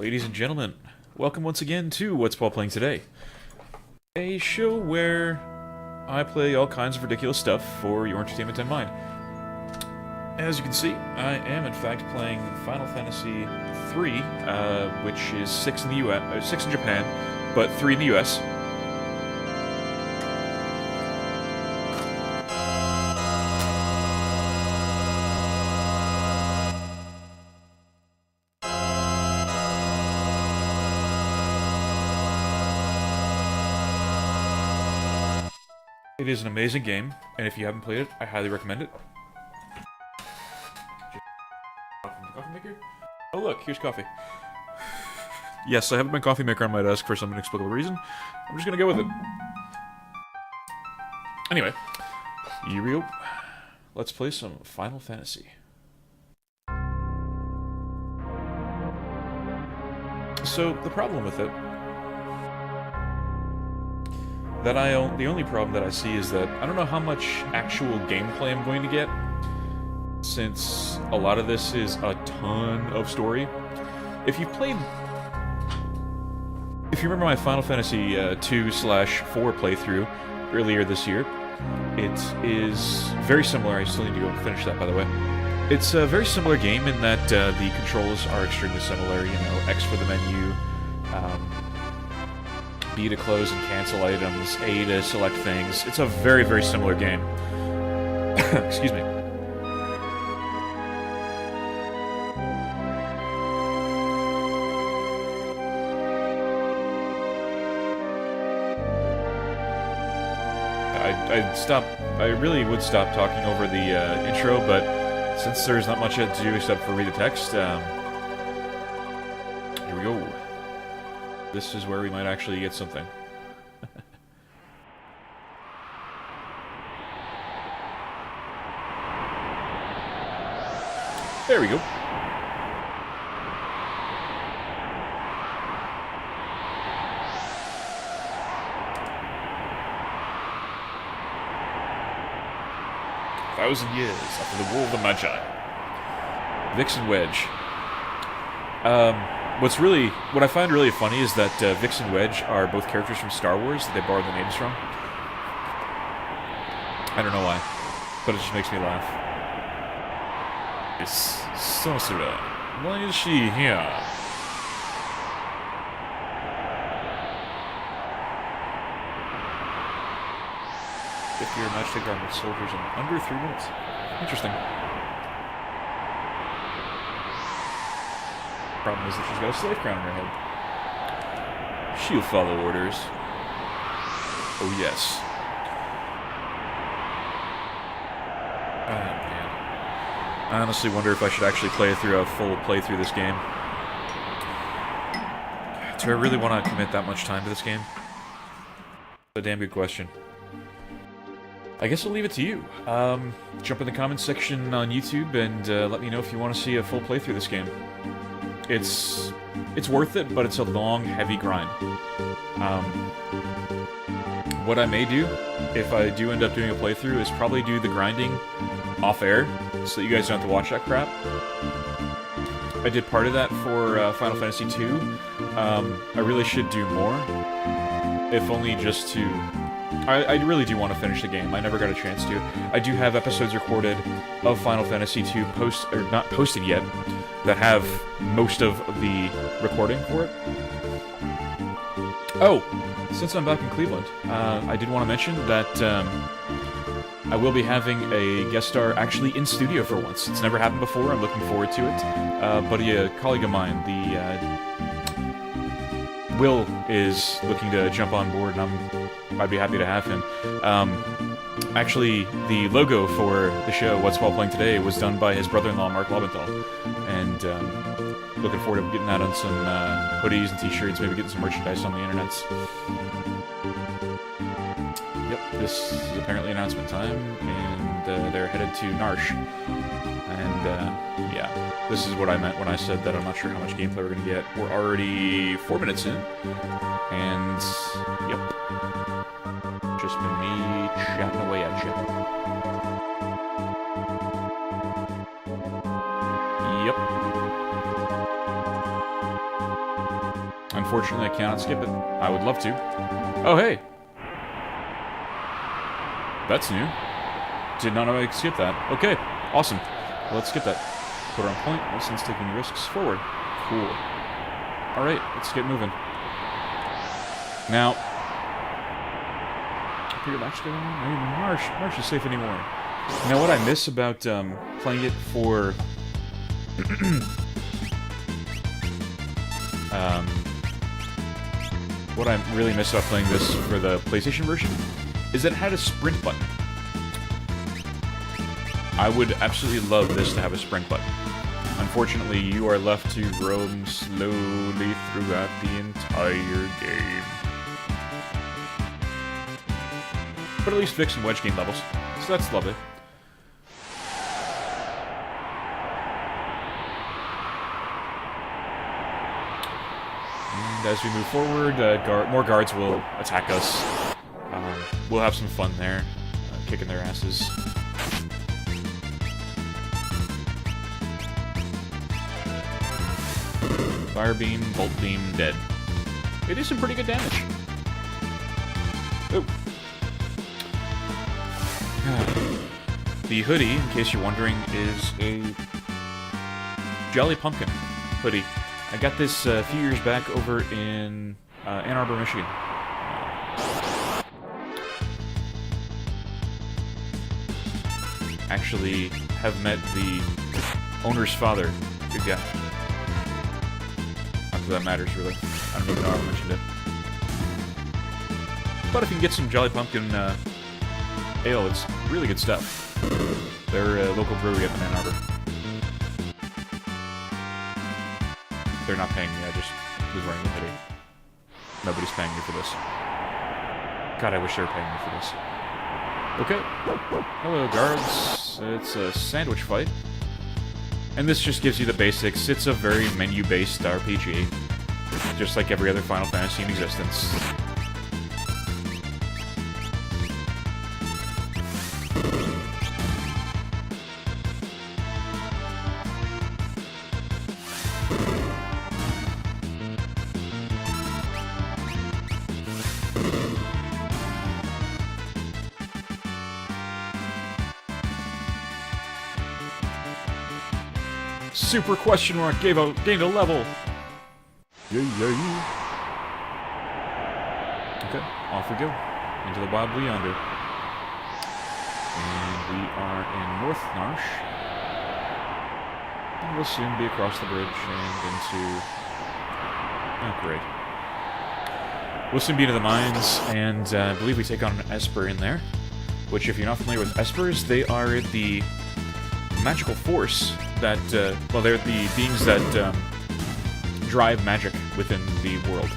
Ladies and gentlemen, welcome once again to What's Paul Playing Today? A show where I play all kinds of ridiculous stuff for your entertainment and mine. As you can see, I am in fact playing Final Fantasy III, which is 6 in the US, 6 in Japan, but 3 in the US. It is an amazing game, and if you haven't played it, I highly recommend it. Coffee maker? Oh look, here's coffee. Yes, I have my coffee maker on my desk for some inexplicable reason. I'm just gonna go with it. Anyway, here we go. Let's play some Final Fantasy. So, the problem with it... the only problem that I see is that I don't know how much actual gameplay I'm going to get, since a lot of this is a ton of story. If you remember my Final Fantasy 2/4 playthrough earlier this year, it is very similar. I still need to go and finish that, by the way. It's a very similar game in that the controls are extremely similar. You know, X for the menu, B to close and cancel items, A to select things. It's a very, very similar game. Excuse me. I really would stop talking over the intro, but since there's not much yet to do except for read the text, here we go. This is where we might actually get something. There we go. Thousand years after the War of the Magi. Vix and Wedge. What I find really funny is that Vix and Wedge are both characters from Star Wars that they borrowed the names from. I don't know why, but it just makes me laugh. This sorcerer, why is she here? If you're magic armored soldiers in under 3 minutes. Interesting. Problem is that she's got a slave crown on her head. She'll follow orders. Oh yes. Oh man. I honestly wonder if I should actually play through a full playthrough this game. Do I really want to commit that much time to this game? That's a damn good question. I guess I'll leave it to you. Jump in the comments section on YouTube and let me know if you want to see a full playthrough of this game. It's worth it, but it's a long, heavy grind. What I may do, if I do end up doing a playthrough, is probably do the grinding off-air, so that you guys don't have to watch that crap. I did part of that for Final Fantasy II. I really should do more, if only just to... I really do want to finish the game. I never got a chance to. I do have episodes recorded of Final Fantasy II not posted yet, that have most of the recording for it. Oh, since I'm back in Cleveland, I did want to mention that I will be having a guest star actually in studio for once. It's never happened before. I'm looking forward to it. A colleague of mine, Will, is looking to jump on board, and I'd be happy to have him. Actually, the logo for the show, What's Paul Playing Today, was done by his brother-in-law, Mark Lobenthal. And looking forward to getting that on some hoodies and t-shirts, maybe getting some merchandise on the internets. Yep, this is apparently announcement time, and they're headed to Narsh. And, yeah, this is what I meant when I said that I'm not sure how much gameplay we're going to get. We're already 4 minutes in, and, yep. Just been me chatting away at you. Yep. Unfortunately, I cannot skip it. I would love to. Oh, hey! That's new. Did not know I could skip that. Okay, awesome. Well, let's skip that. Put her on point. Wilson's taking risks forward. Cool. Alright, let's get moving. Now... Your match going on? Marsh is safe anymore. Now, what I miss about playing it for... what I really miss about playing this for the PlayStation version is that it had a sprint button. I would absolutely love this to have a sprint button. Unfortunately, you are left to roam slowly throughout the entire game. But at least fix some wedge game levels, so that's lovely. And as we move forward, more guards will attack us. We'll have some fun there, kicking their asses. Fire beam, bolt beam, dead. They do some pretty good damage. Oh. The hoodie, in case you're wondering, is a Jolly Pumpkin hoodie. I got this a few years back over in Ann Arbor, Michigan. Actually have met the owner's father. Good guy. Not that that matters, really. I don't even know how I mentioned it. But if you can get some Jolly Pumpkin ale, it's really good stuff. They're a local brewery up in Ann Arbor. They're not paying me, I just was wearing the hoodie. Nobody's paying me for this. God, I wish they were paying me for this. Okay. Hello, guards. It's a sandwich fight. And this just gives you the basics. It's a very menu-based RPG. Just like every other Final Fantasy in existence. Super question mark gained a level. Yeah. Okay, off we go into the wild blue yonder, and we are in North Narsh, and we'll soon be across the bridge and into. Oh, great! We'll soon be into the mines, and I believe we take on an Esper in there. Which, if you're not familiar with Espers, they are the magical force that, well, they're the beings that drive magic within the world.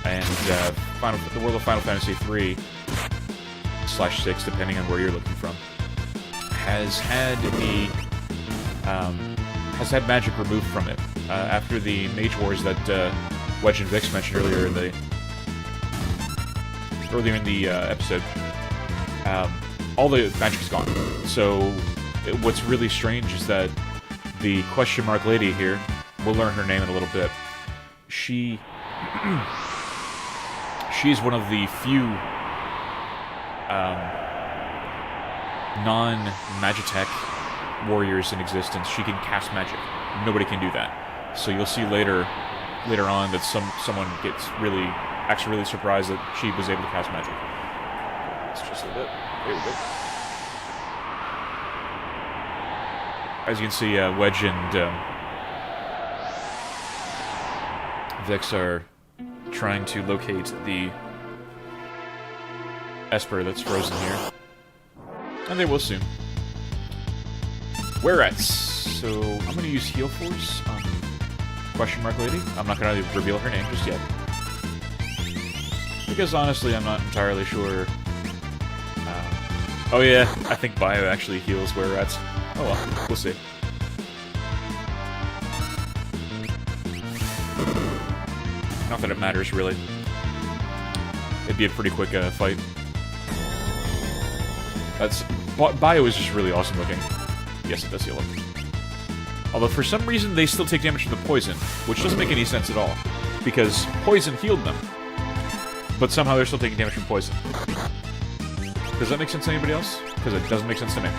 And the world of Final Fantasy III/6, depending on where you're looking from, has had magic removed from it after the Mage Wars that Wedge and Vix mentioned earlier in the episode. All the magic's gone. So what's really strange is that the question mark lady here, we'll learn her name in a little bit. She's one of the few non-Magitech warriors in existence. She can cast magic. Nobody can do that. So you'll see later on that someone acts really surprised that she was able to cast magic. It's just a bit. There we go. As you can see, Wedge and Vix are trying to locate the Esper that's frozen here. And they will soon. Whereas, so I'm going to use Heal Force on question mark lady. I'm not going to reveal her name just yet. Because honestly, I'm not entirely sure. Oh yeah, I think Bio actually heals Were-Rats. Oh well, we'll see. Not that it matters, really. It'd be a pretty quick fight. Bio is just really awesome looking. Yes, it does heal him. Although for some reason they still take damage from the poison, which doesn't make any sense at all. because poison healed them. But somehow they're still taking damage from poison. Does that make sense to anybody else? Because it doesn't make sense to me.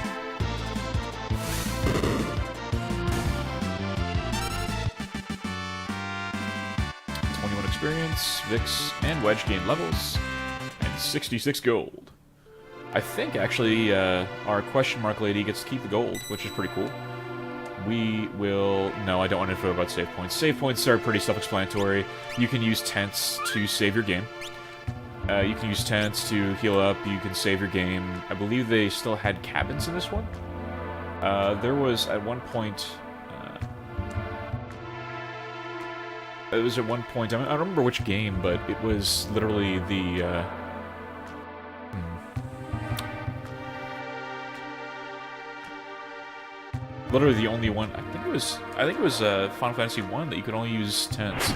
Experience, Vix, and Wedge gain levels, and 66 gold. I think, actually, our question mark lady gets to keep the gold, which is pretty cool. We will... No, I don't want info about save points. Save points are pretty self-explanatory. You can use tents to save your game. You can use tents to heal up, you can save your game. I believe they still had cabins in this one. There was, at one point... It was at one point, I don't remember which game, but it was literally the, literally the only one, I think it was Final Fantasy I that you could only use tents.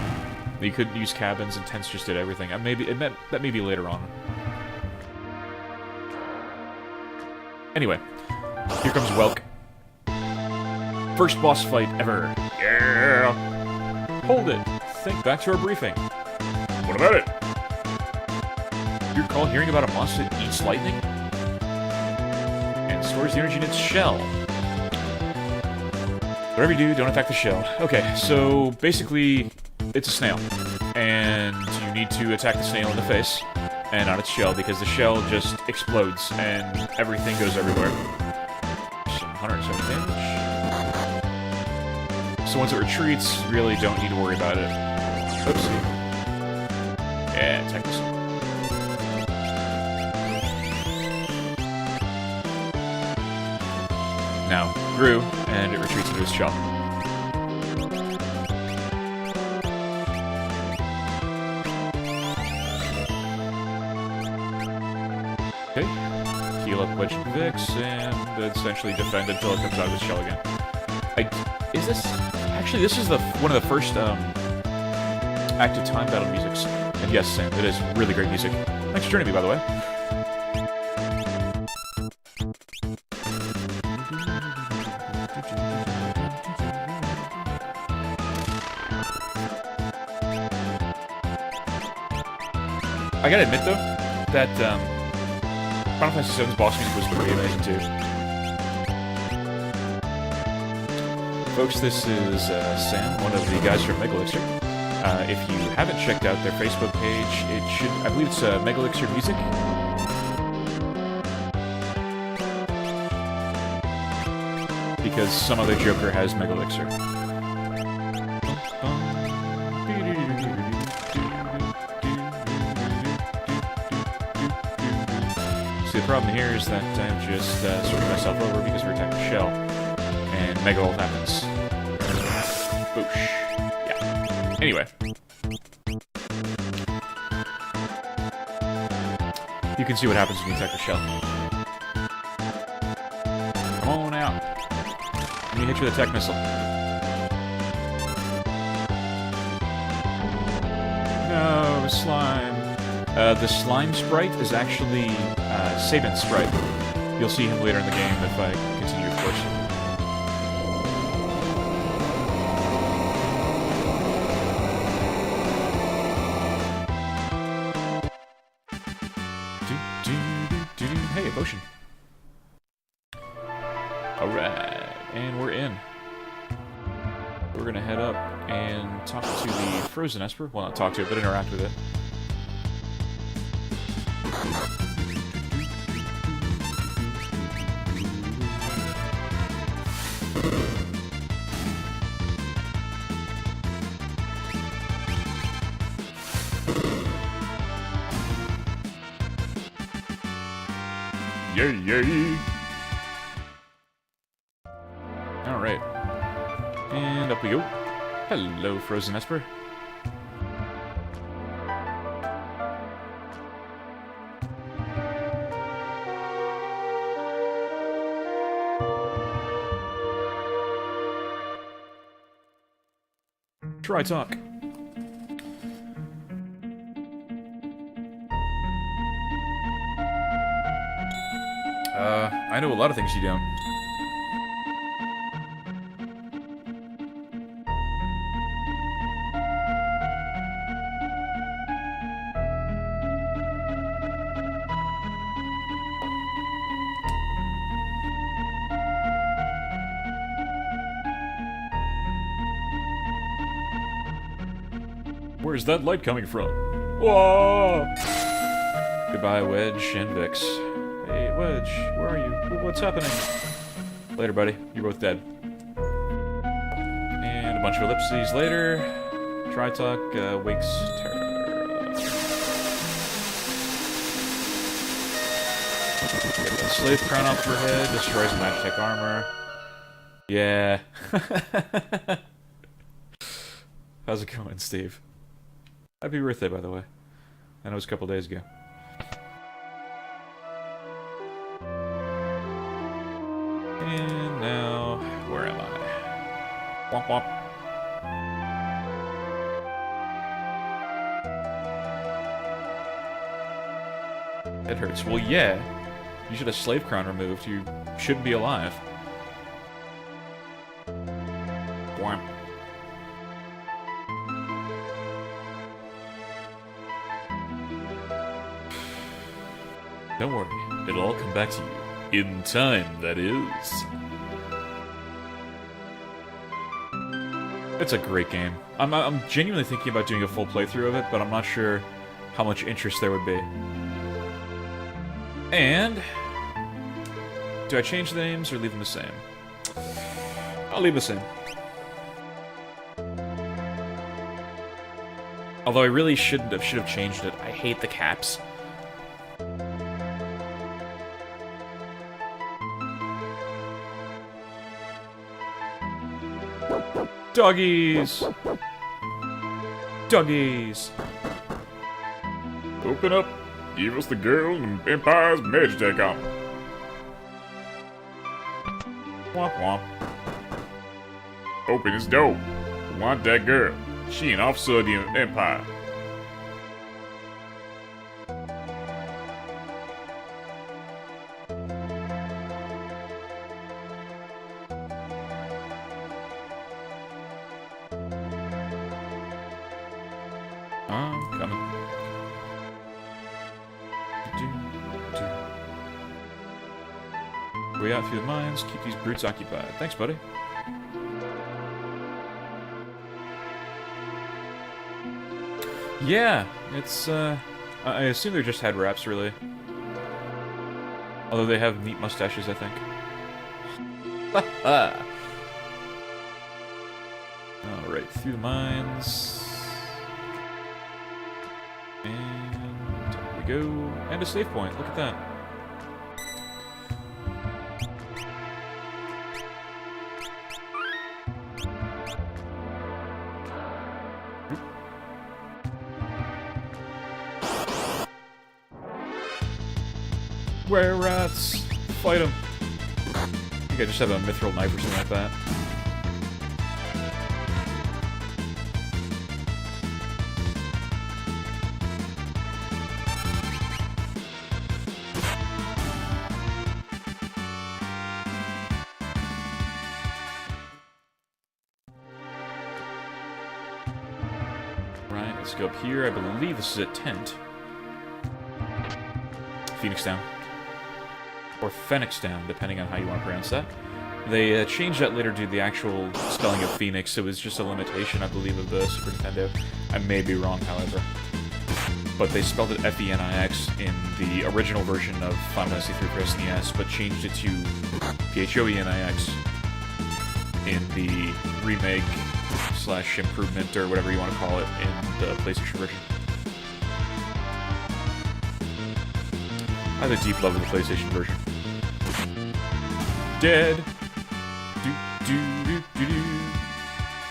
You couldn't use cabins, and tents just did everything. That may be later on. Anyway, here comes Welk. First boss fight ever. Yeah! Hold it! Think back to our briefing. What about it? You recall hearing about a monster that eats lightning? And stores the energy in its shell. Whatever you do, don't attack the shell. Okay, so basically, it's a snail. And you need to attack the snail in the face, and not its shell, because the shell just explodes, and everything goes everywhere. Some 107 damage. So once it retreats, you really don't need to worry about it. Oopsie. Yeah, attack this. Now, grew, and it retreats into its shell. Okay. Heal up Wedge and Vix, and essentially defend until it comes out of its shell again. Is this... Actually, this is one of the first, active time battle musics. And yes, Sam, it is really great music. Thanks for joining me, by the way. I gotta admit, though, that, Final Fantasy VII's boss music was pretty amazing, too. Folks, this is Sam, one of the guys from Megalixir. If you haven't checked out their Facebook page, it should... I believe it's Megalixir Music. Because some other Joker has Megalixir. See, the problem here is that I'm just sorting myself over because we're attacking the shell. And Mega Ult happens. Boosh. Yeah. Anyway. You can see what happens when you attack the shell. Come on out. Let me hit you with a tech missile. No, slime. The slime sprite is actually Sabin's sprite. You'll see him later in the game if I continue, of course. Hey, a potion. Alright, and we're in. We're gonna head up and talk to the Frozen Esper. Well, not talk to it, but interact with it. Yay, yay! Alright. And up we go. Hello, Frozen Esper. Try talk. I know a lot of things you don't. Where's that light coming from? Whoa! Goodbye, Wedge and Vix. Hey, Wedge, where are you? What's happening? Later, buddy. You're both dead. And a bunch of ellipses later. Tritalk wakes Terra. Get the slave crown off her head, destroys the Magitech armor. Yeah. How's it going, Steve? Happy birthday, by the way. I know it was a couple days ago. And now, where am I? Womp womp. It hurts. Well, yeah. You should have slave crown removed. You shouldn't be alive. Womp. Don't worry. It'll all come back to you. In time, that is. It's a great game. I'm genuinely thinking about doing a full playthrough of it, but I'm not sure how much interest there would be. And do I change the names or leave them the same? I'll leave the same. Although I really should have changed it. I hate the caps. Doggies! Doggies! Open up. Give us the girl and Empire's Magitech on. Womp womp. Open this door. Want that girl. She an officer of the Empire. I'm coming. Way out through the mines, keep these brutes occupied. Thanks, buddy. Yeah, it's, I assume they're just head wraps, really. Although they have neat mustaches, I think. Alright, through the mines. And there we go. And a save point, look at that. Were rats! Fight them! I think I just have a mithril knife or something like that. Right, let's go up here. I believe this is a tent. Phoenix Down. Or Phoenix Down, depending on how you want to pronounce that. They changed that later due to the actual spelling of Phoenix. It was just a limitation, I believe, of the Super Nintendo. I may be wrong, however. But they spelled it F-E-N-I-X in the original version of Final Fantasy III for SNES, but changed it to P-H-O-E-N-I-X in the remake / improvement, or whatever you want to call it, in the PlayStation version. I have a deep love of the PlayStation version. Dead.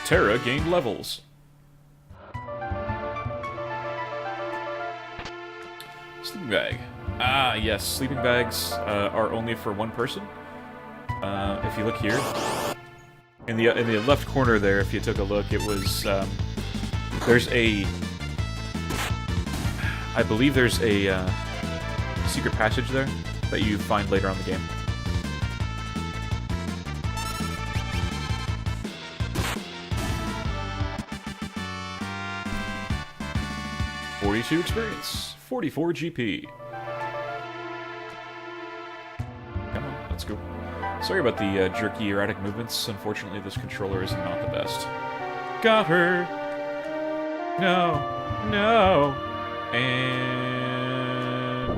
Terra gained levels. Sleeping bag. Ah, yes. Sleeping bags are only for one person. If you look here, in the left corner there, if you took a look, it was there's a. I believe there's a secret passage there that you find later on in the game. .42 experience, 44 GP. Come on, let's go. Sorry about the jerky, erratic movements. Unfortunately, this controller is not the best. Got her! No! No! And...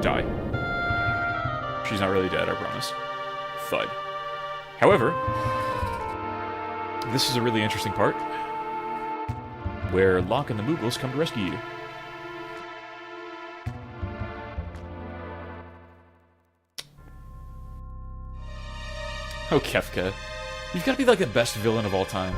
die. She's not really dead, I promise. Thud. However, this is a really interesting part, where Locke and the Moogles come to rescue you. Oh, Kefka. You've got to be like the best villain of all time.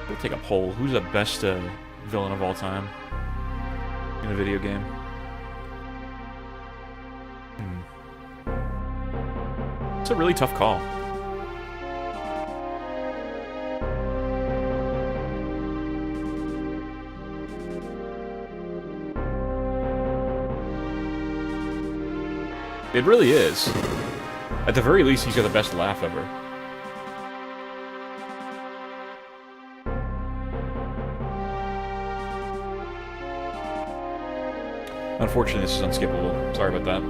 We'll take a poll. Who's the best villain of all time in a video game? It's a really tough call. It really is. At the very least, he's got the best laugh ever. Unfortunately, this is unskippable. Sorry about that.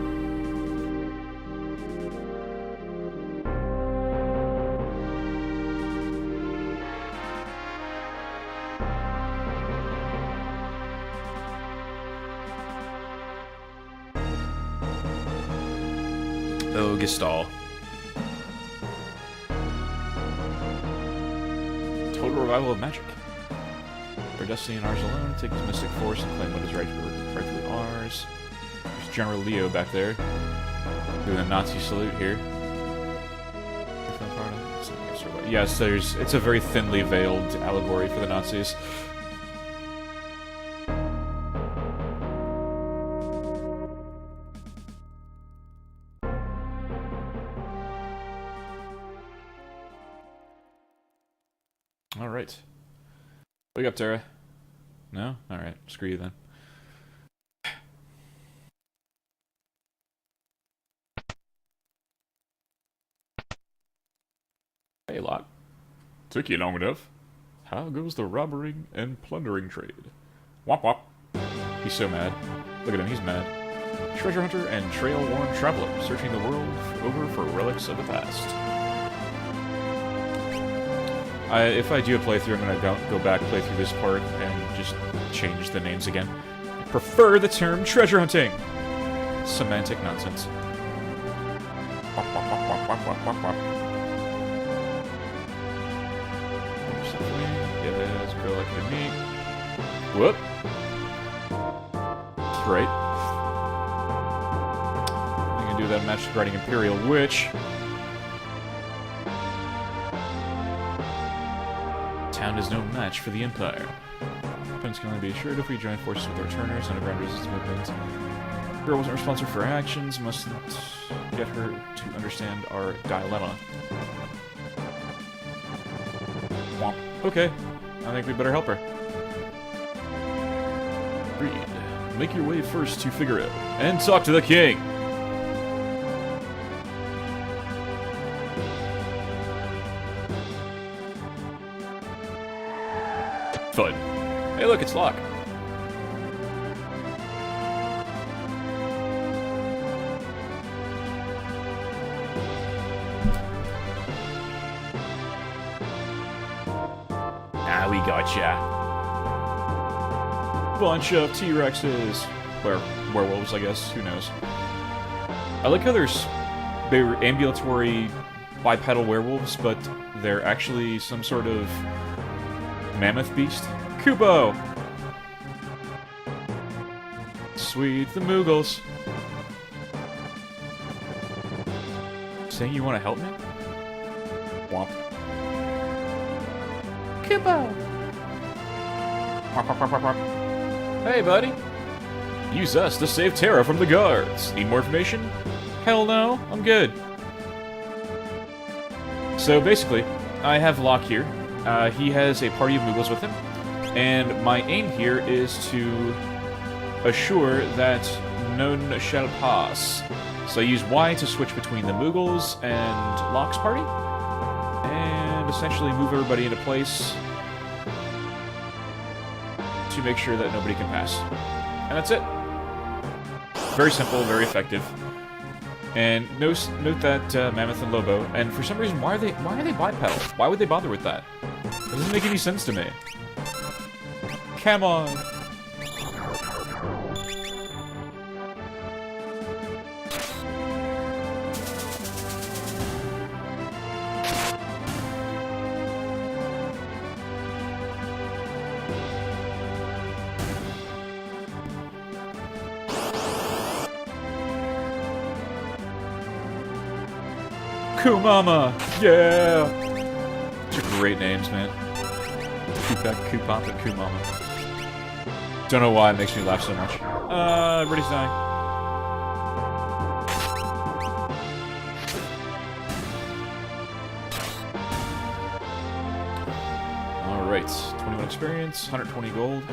Oh, Gestalt. Total revival of magic. Our destiny and ours alone. Take this mystic force and claim what is rightfully ours. There's General Leo back there, doing a Nazi salute here. Yes, it's a very thinly veiled allegory for the Nazis. Alright. Wake up, Tara. No? Alright. Screw you then. Hey, Locke. Took you long enough. How goes the robbering and plundering trade? Womp womp. He's so mad. Look at him, he's mad. Treasure hunter and trail-worn traveler, searching the world over for relics of the past. If I do a playthrough, I'm gonna go back, play through this part, and just change the names again. I prefer the term treasure hunting! Semantic nonsense. Yes, acrylic and meat. Whoop! That's right. I'm gonna do that match riding Imperial Witch. Town is no match for the Empire. Opponents can only be assured if we join forces with our turners, underground resistance movement. Girl wasn't responsible for her actions, mustn't get her to understand our dilemma. Womp. Okay, I think we better help her. Reed, make your way first to Figaro, and talk to the king! Thud. Hey look, it's Locke. Ah, we gotcha. Bunch of T-Rexes. Werewolves, I guess. Who knows? I like how they're ambulatory bipedal werewolves, but they're actually some sort of mammoth beast. Kubo! Sweet, the Moogles. Saying you want to help me? Womp. Kubo! Hey, buddy. Use us to save Terra from the guards. Need more information? Hell no, I'm good. So basically, I have Locke here. He has a party of Moogles with him, and my aim here is to assure that none shall pass. So I use Y to switch between the Moogles and Locke's party, and essentially move everybody into place to make sure that nobody can pass. And that's it. Very simple, very effective. And note that Mammoth and Lobo. And for some reason, why are they bipedal? Why would they bother with that? It doesn't make any sense to me. Come on. Kumama! Yeah! These are great names, man. Koopak, Koopop, and Kumama. Don't know why it makes me laugh so much. Everybody's dying. Alright, 21 experience, 120 gold.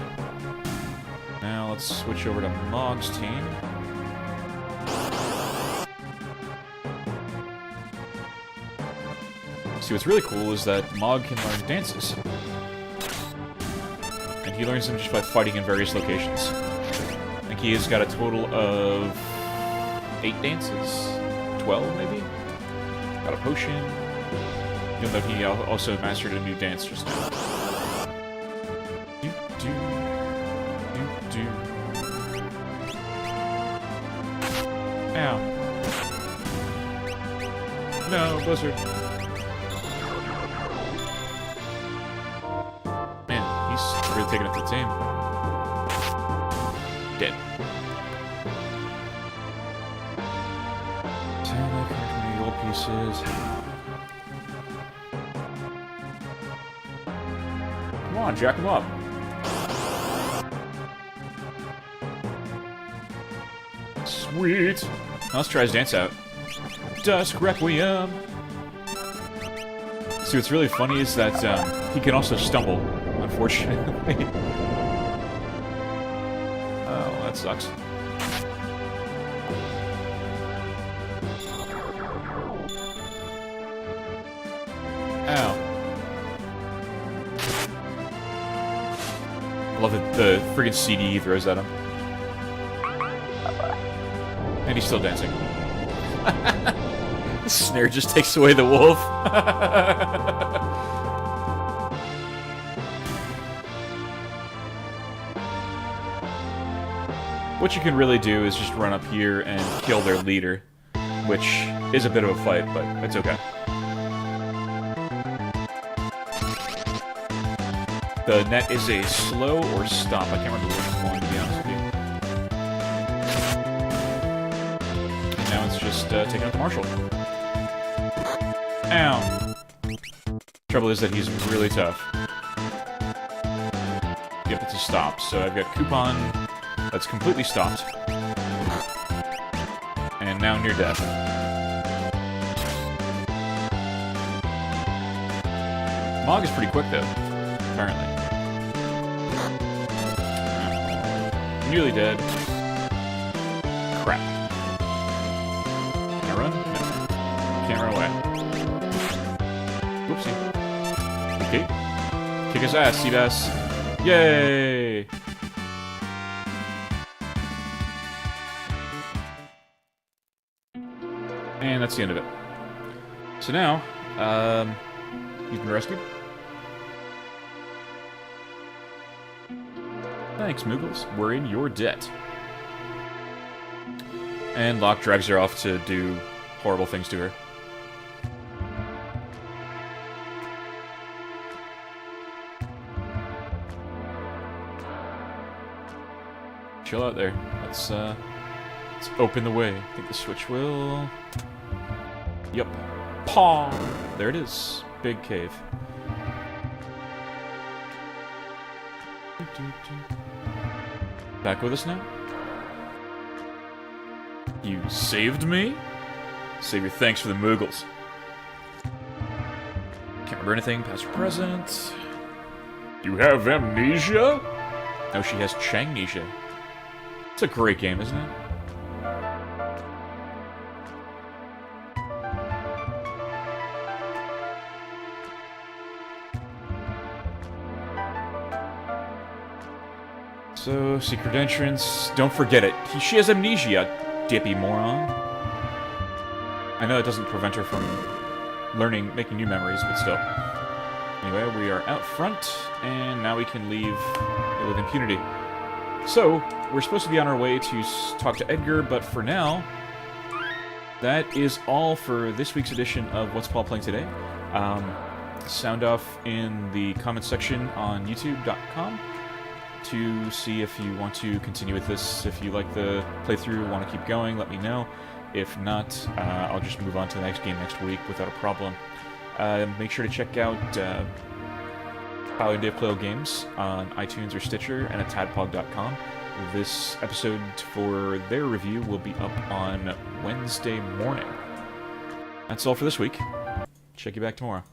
Now let's switch over to Mog's team. See, what's really cool is that Mog can learn dances. And he learns them just by fighting in various locations. I think he has got a total of 8 dances? 12, maybe? Got a potion. Even though he also mastered a new dance just now. Ow. No, Blizzard. Really taking it to the team. Dead. 10 gold pieces. Come on, jack him up. Sweet. Now let's try his dance out. Dusk Requiem. See, what's really funny is that he can also stumble. Unfortunately. Oh, that sucks. Ow. Love it, the friggin' CD he throws at him. And he's still dancing. The snare just takes away the wolf. What you can really do is just run up here and kill their leader, which is a bit of a fight, but it's okay. The net is a slow or stop. I can't remember which one, to be honest with you. And now it's just taking out the Marshal. Ow. Trouble is that he's really tough. Yep, it's a stop. So I've got Coupon. That's completely stopped. And now near death. Mog is pretty quick, though. Apparently. Nearly dead. Crap. Can I run? No. Can't run away. Whoopsie. Okay. Kick his ass, Seabass. Yay! And that's the end of it. So now, he's been rescued. Thanks, Moogles. We're in your debt. And Locke drags her off to do horrible things to her. Chill out there. Let's open the way. I think the switch will... Yep. Paw! There it is. Big cave. Back with us now? You saved me? Save your thanks for the Moogles. Can't remember anything past or present. You have amnesia? No, she has Changnesia. It's a great game, isn't it? So, secret entrance. Don't forget it. She has amnesia, dippy moron. I know it doesn't prevent her from making new memories, but still. Anyway, we are out front, and now we can leave with impunity. So, we're supposed to be on our way to talk to Edgar, but for now, that is all for this week's edition of What's Paul Playing Today. Sound off in the comments section on youtube.com to see if you want to continue with this. If you like the playthrough, want to keep going, let me know. If not, I'll just move on to the next game next week without a problem. Make sure to check out Pally and Dave Play Games on iTunes or Stitcher and at tadpog.com. This episode for their review will be up on Wednesday morning. That's all for this week. Check you back tomorrow.